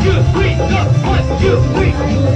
two, three, go. 1, 2, 3.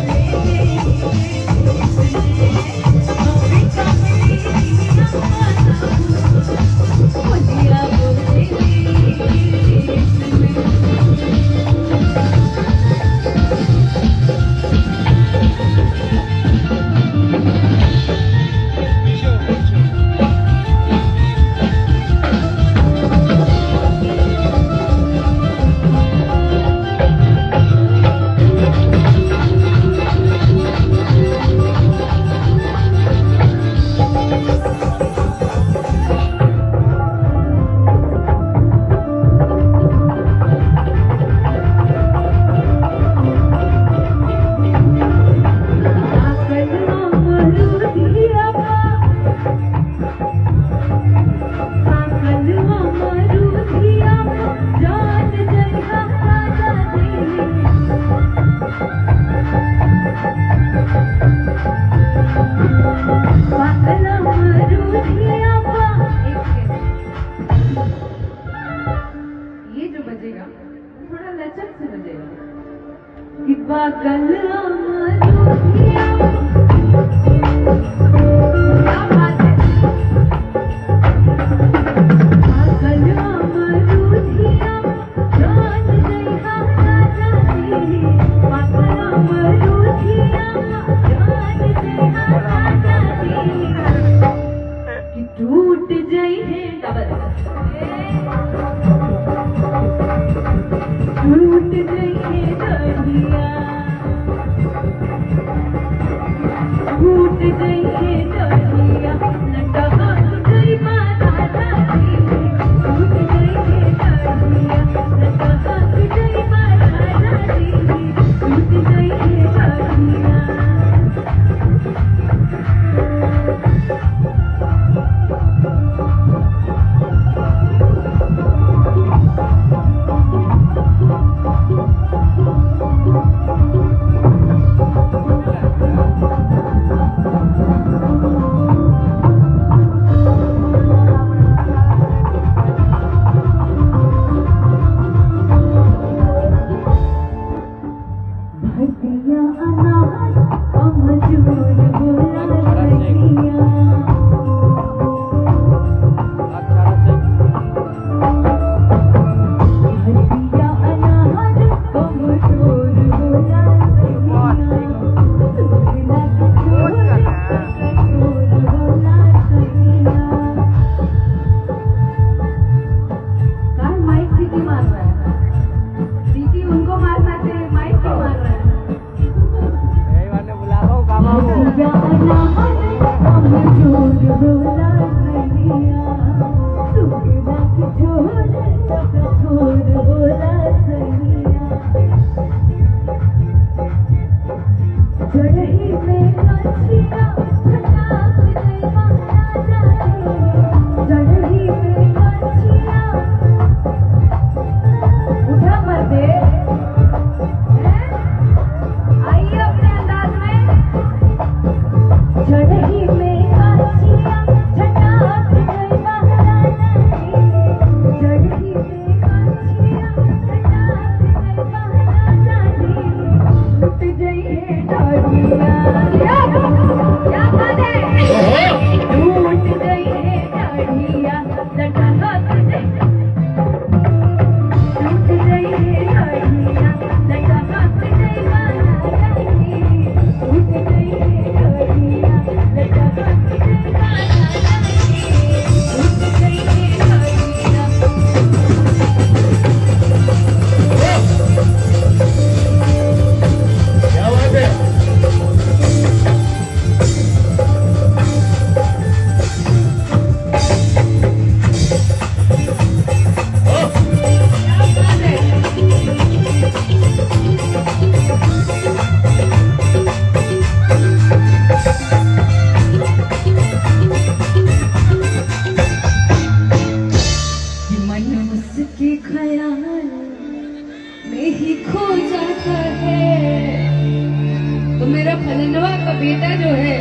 बेटा जो है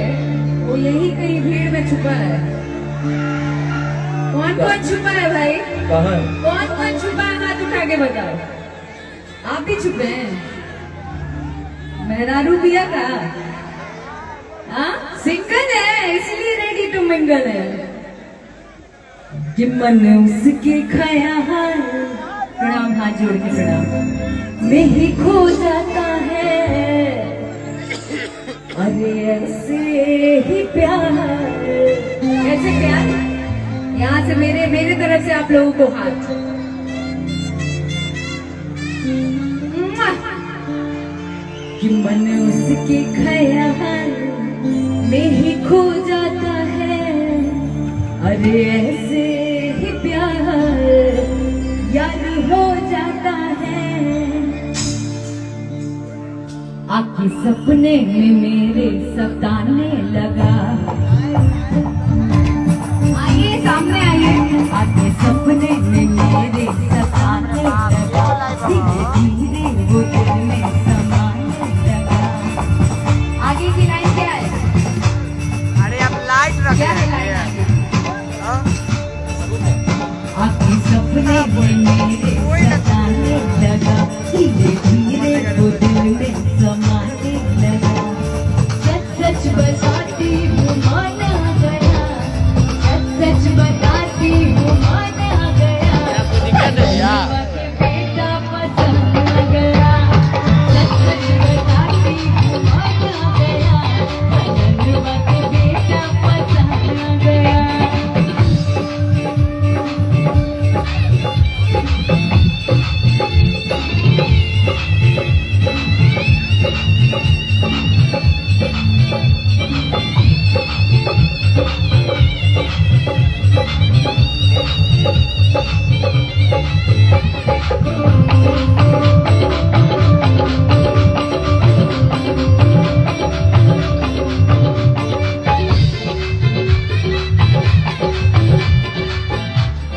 वो यही कहीं भीड़ में छुपा है। कौन कौन छुपा है भाई? कहाँ? कौन कौन छुपा है? हाथ उठा के बताओ। आप भी छुपे हैं? मेहरारू पिया का हाँ सिंगल है इसलिए रेडी टू मिंगल है कि मन उसके ख्याल प्रणाम हाथ जोड़ के प्रणाम में ही खो जाता है अरे ऐसे ही प्यार कैसे प्यार यहाँ से मेरे तरफ से आप लोगों को हाथ कि मन उसके ख्याल में ही खो जाता है अरे ऐसे ही प्यार यार हो जाता है आपके सपने में मेरे सताने लगा आइए सामने आइए आपके सपने में मेरे सताने लगा धीरे धीरे वो दिल में समाने लगा आगे की लाइन क्या है अरे आप लाइट रख क्या है रहे हैं आपके सपने में मेरे सताने लगा धीरे धीरे वो दिल में समाने लगा सच सच बताती हूँ माना गया सच सच बताती हूँ माना गया बेटा पसंद आ गया सच सच बताती हूँ माना गया मनवा के बेटा पसंद आ गया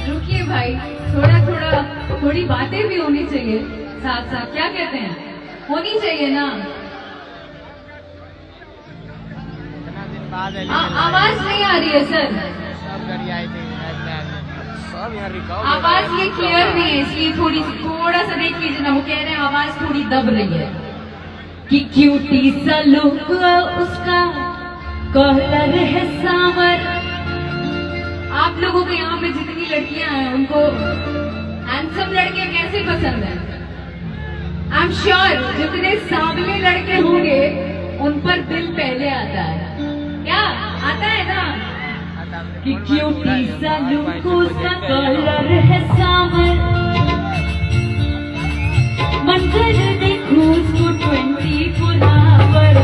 रुकिए भाई थोड़ी बातें भी होनी चाहिए साथ साथ क्या कहते हैं होनी चाहिए ना इतना दिन बाद आवाज नहीं आ रही है सर सब गाड़ी आई थी सब यहाँ रिकॉर्ड आवाज ये क्लियर नहीं है इसलिए थोड़ा सा देख लीजिए ना वो कह रहे हैं आवाज थोड़ी दब रही है कि क्यूटी सा लुक उसका कलर है सांवर आप लोगों के यहाँ पे जितनी लड़कियां हैं उनको हैंडसम लड़के कैसे पसंद है आई एम श्योर जितने सांवले लड़के होंगे उन पर दिल पहले आता है क्या आता है ना कि क्यूटी सा लुक उसका कलर है सांवर मन कर देखूं उसको 24 आवर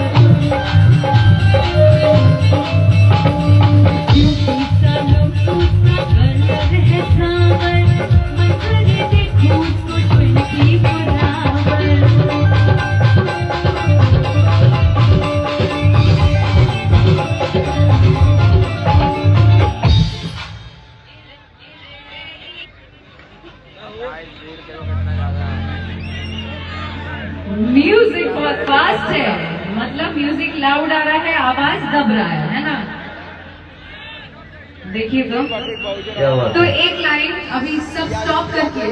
क्यूटी सा लुक उसका कलर है सांवर मन कर देखूं उसको 24 आवर म्यूजिक बहुत फास्ट है मतलब म्यूजिक लाउड आ रहा है आवाज दब रहा है ना देखिए तो एक लाइन अभी सब स्टॉप करके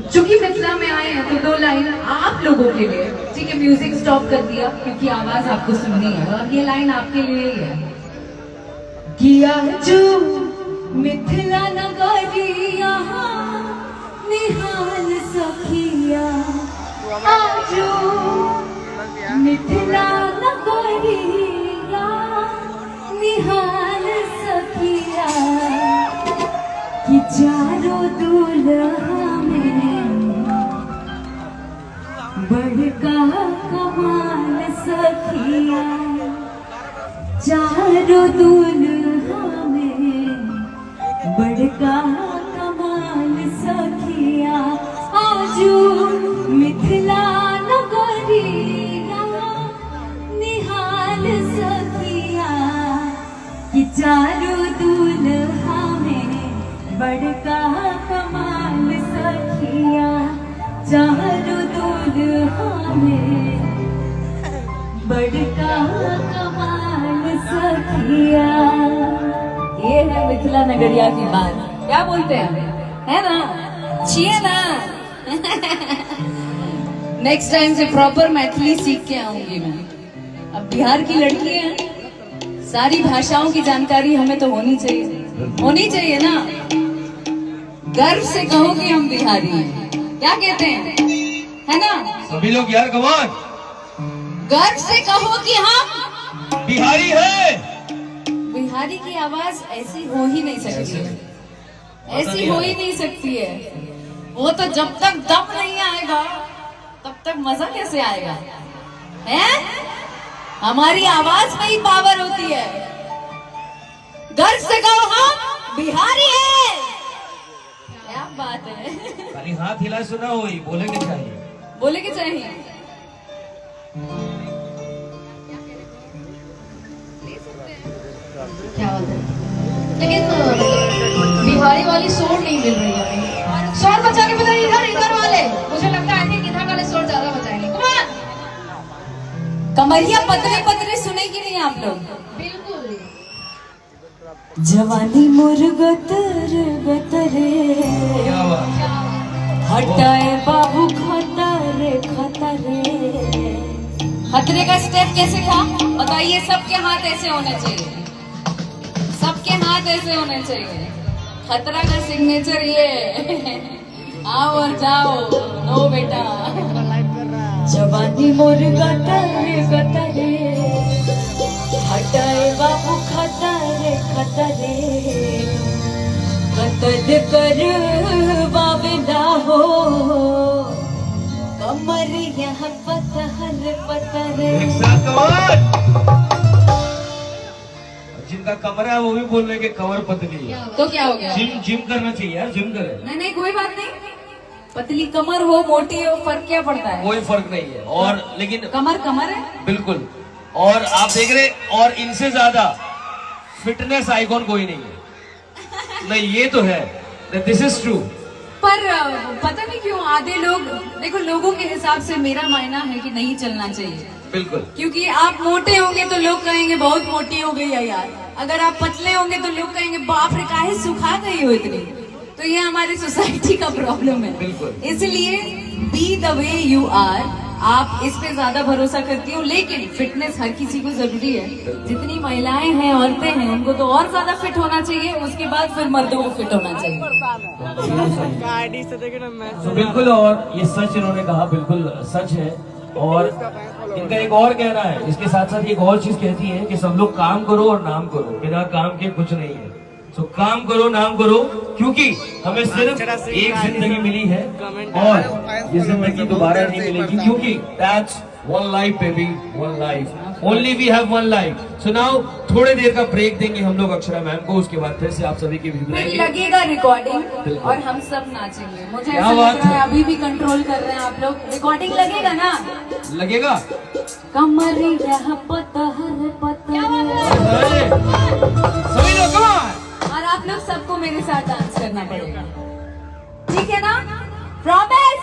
चूंकि मिथिला में आए हैं तो 2 लाइन आप लोगों के लिए ठीक है म्यूजिक स्टॉप कर दिया क्योंकि आवाज आपको सुननी है और ये लाइन आपके लिए ही है किया जो मिथिला नगरिया निहाल सखिया आजो मिथिला नगरिया निहाल सखिया कि चारों दुल्हा में बड़का कमाल सखिया चारों दुल्हा में बड़का कमाल सखिया आजू मिथिला नगरिया निहाल सखिया कि चारों दुल्हा में बड़का कमाल सखिया चारों दुल्हा में बड़का कमाल सखिया ये है मिथिला नगरिया की बात क्या बोलते हैं है ना छिए ना नेक्स्ट टाइम से प्रॉपर मैथिली सीख के आऊंगी मैं। अब बिहार की लड़की है, सारी भाषाओं की जानकारी हमें तो होनी चाहिए ना। गर्व से कहो कि हम बिहारी हैं, क्या कहते हैं, है ना? सभी लोग यार कमान गर्व से कहो कि हम बिहारी है। बिहारी की आवाज ऐसी हो ही नहीं सकती है, ऐसी हो ही नहीं सकती है। वो तो जब तक दम नहीं आएगा तब तक मजा कैसे आएगा, हैं? हमारी आवाज में ही पावर होती है। गर्व से कहो हम बिहारी हैं। क्या बात है। खाली हाथ हिला सुना हो ही बोलेंगे चाहिए। क्या बात है। लेकिन बिहारी वाली सोर नहीं मिल रही है। शोर बचा के बताइए इधर वाले। मुझे लगता है कि इधर वाले शोर ज्यादा बचाएंगे। कमरिया पतले पतले सुनेगी नहीं आप लोग? बिल्कुल। जवानी मोर गतर गतरे, क्या बात। हटाए बाबू खतरे खतरे। खतरे का स्टेप कैसे था बताइए? सबके हाथ ऐसे होने चाहिए, सबके हाथ ऐसे होने चाहिए। खतरा का सिग्नेचर ये। आओ और जाओ, नो बेटा। जवानी मोर गतरे गतरे, हटाए बाबू खतरे खतरे। कतल कर बाबे ना हो, कमर यहाँ पतहर पतरे। एक साथ कमान। जिनका कमरा है वो भी बोल रहे हैं कि कमर पतली है। तो क्या हो गया? जिम करना चाहिए यार, जिम करें। नहीं कोई बात नहीं, पतली कमर हो मोटी हो फर्क क्या पड़ता है? कोई फर्क नहीं है। और लेकिन कमर कमर है। बिल्कुल। और आप देख रहे, और इनसे ज्यादा फिटनेस आइकॉन कोई नहीं है। नहीं ये तो है, दिस इज ट्रू। पर पता नहीं क्यों आधे लोग, देखो लोगों के हिसाब से मेरा मायना है कि नहीं चलना चाहिए। बिल्कुल। क्योंकि आप मोटे होंगे तो लोग कहेंगे बहुत मोटी हो गई है यार। अगर आप पतले होंगे तो लोग कहेंगे बाप रे काहे सुखा गई हो इतनी। तो ये हमारी सोसाइटी का प्रॉब्लम है। बिल्कुल। इसलिए by the way you are, आप इस पे ज्यादा भरोसा करती हो। लेकिन फिटनेस हर किसी को जरूरी है। जितनी महिलाएं हैं, औरतें हैं, उनको तो और ज्यादा फिट होना चाहिए। उसके बाद फिर मर्दों को फिट होना चाहिए। गाड़ी से देखे ना मैं तो बिल्कुल, और ये सच इन्होंने कहा, बिल्कुल सच है। और इनका एक और कहना है, इसके साथ साथ एक और चीज कहती है कि सब लोग काम करो और नाम करो, बिना काम के कुछ नहीं है। तो काम करो नाम करो, क्योंकि हमें सिर्फ एक जिंदगी मिली है और ये जिंदगी दोबारा नहीं मिलेगी। क्योंकि that's one life baby, one life, only we have one life. So now थोड़े देर का ब्रेक देंगे हम लोग अक्षरा मैम को, उसके बाद फिर से आप सभी की फिर भी लगेगा रिकॉर्डिंग और हम सब नाचेंगे। मुझे क्या ऐसा बात लग रहा है है। अभी भी कंट्रोल कर रहे हैं आप लोग। रिकॉर्डिंग लगेगा ना? लगेगा। कमरिया पतहर पतहर। सभी लोग come on! और आप लोग सबको मेरे साथ डांस करना पड़ेगा, ठीक है ना? प्रॉमिस।